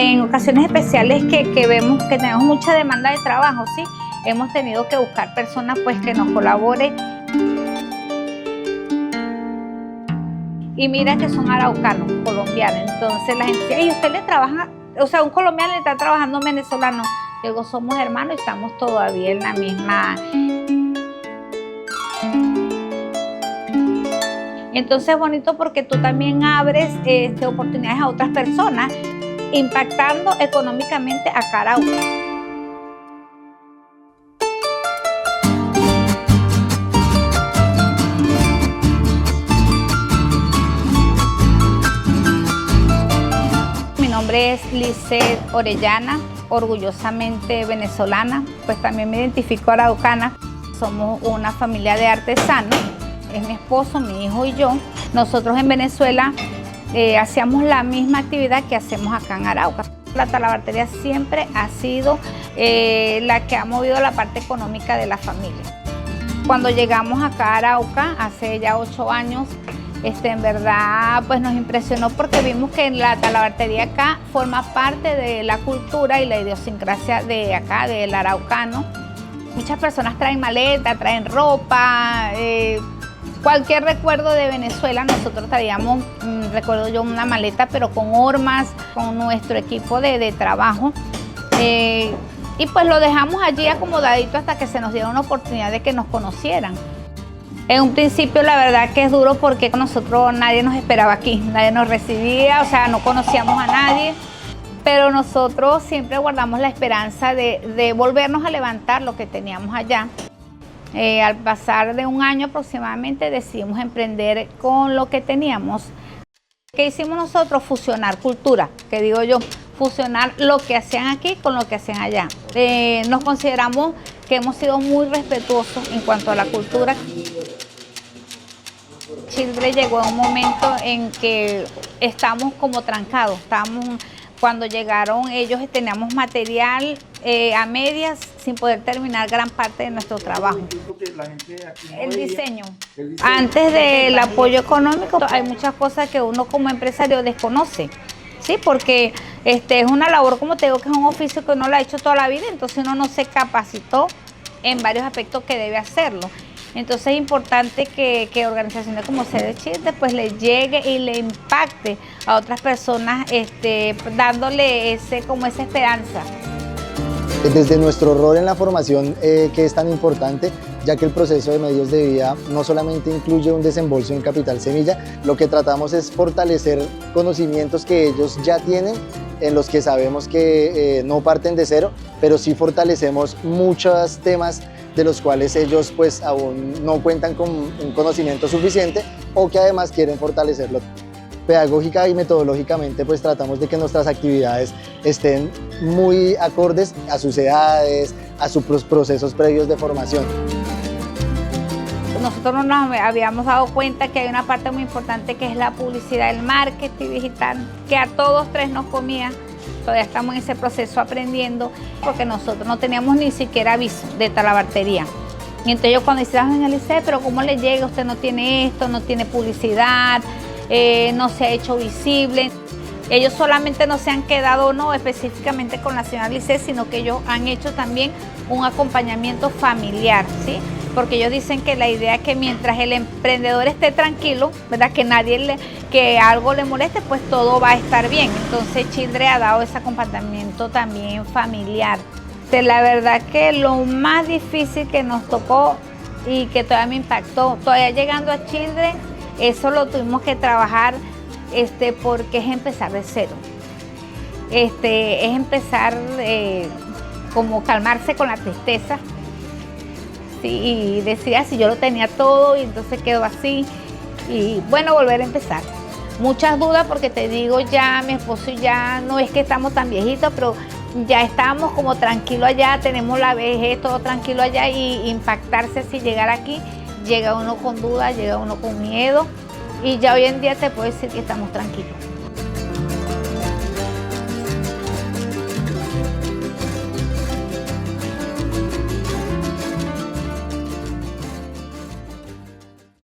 en ocasiones especiales que vemos que tenemos mucha demanda de trabajo, ¿sí? Hemos tenido que buscar personas pues que nos colaboren. Y mira que son araucanos, colombianos. Entonces la gente dice, ¿y usted le trabaja? O sea, un colombiano le está trabajando a un venezolano. Digo, somos hermanos y estamos todavía en la misma. Entonces es bonito porque tú también abres oportunidades a otras personas, impactando económicamente a Carauca. Mi nombre es Lisset Orellana, orgullosamente venezolana, pues también me identifico araucana. Somos una familia de artesanos, es mi esposo, mi hijo y yo. Nosotros en Venezuela hacíamos la misma actividad que hacemos acá en Arauca. La talabartería siempre ha sido la que ha movido la parte económica de la familia. Cuando llegamos acá a Arauca, hace ya 8 años, en verdad pues nos impresionó porque vimos que la talabartería acá forma parte de la cultura y la idiosincrasia de acá, del araucano. Muchas personas traen maleta, traen ropa, cualquier recuerdo de Venezuela. Nosotros traíamos, recuerdo yo, una maleta pero con hormas, con nuestro equipo de trabajo. Y pues lo dejamos allí acomodadito hasta que se nos diera una oportunidad de que nos conocieran. En un principio la verdad que es duro porque nosotros nadie nos esperaba aquí, nadie nos recibía, o sea, no conocíamos a nadie, pero nosotros siempre guardamos la esperanza de volvernos a levantar lo que teníamos allá. Al pasar de un año aproximadamente decidimos emprender con lo que teníamos. ¿Qué hicimos nosotros? Fusionar cultura, que digo yo, fusionar lo que hacían aquí con lo que hacían allá. Nos consideramos que hemos sido muy respetuosos en cuanto a la cultura. Childre llegó a un momento en que estábamos como trancados, cuando llegaron ellos teníamos material a medias sin poder terminar gran parte de nuestro trabajo. El diseño. Antes del apoyo económico hay muchas cosas que uno como empresario desconoce, ¿sí? Porque es una labor, como te digo, que es un oficio que uno lo ha hecho toda la vida, entonces uno no se capacitó en varios aspectos que debe hacerlo. Entonces es importante que organizaciones como Sede Childre pues le llegue y le impacte a otras personas, dándole esa esperanza. Desde nuestro rol en la formación, que es tan importante, ya que el proceso de medios de vida no solamente incluye un desembolso en capital semilla, lo que tratamos es fortalecer conocimientos que ellos ya tienen, en los que sabemos que no parten de cero, pero sí fortalecemos muchos temas de los cuales ellos pues aún no cuentan con un conocimiento suficiente o que además quieren fortalecerlo. Pedagógica y metodológicamente pues tratamos de que nuestras actividades estén muy acordes a sus edades, a sus procesos previos de formación. Nosotros no nos habíamos dado cuenta que hay una parte muy importante que es la publicidad, el marketing digital, que a todos tres nos comía. Todavía estamos en ese proceso aprendiendo porque nosotros no teníamos ni siquiera aviso de talabartería. Y entonces yo cuando decía, en el liceo, pero ¿cómo le llega? Usted no tiene esto, no tiene publicidad, no se ha hecho visible. Ellos solamente no se han quedado no específicamente con la señora Lisset, sino que ellos han hecho también un acompañamiento familiar, ¿sí? Porque ellos dicen que la idea es que mientras el emprendedor esté tranquilo, ¿verdad? Que algo le moleste, pues todo va a estar bien. Entonces Childre ha dado ese acompañamiento también familiar. La verdad que lo más difícil que nos tocó y que todavía me impactó, todavía llegando a Childre, eso lo tuvimos que trabajar porque es empezar de cero. Es empezar como calmarse con la tristeza. Sí, y decía si yo lo tenía todo y entonces quedó así y bueno, volver a empezar. Muchas dudas porque te digo, ya mi esposo y ya no es que estamos tan viejitos, pero ya estamos como tranquilos allá, tenemos la vejez, todo tranquilo allá y impactarse si llegar aquí, llega uno con dudas, llega uno con miedo y ya hoy en día te puedo decir que estamos tranquilos.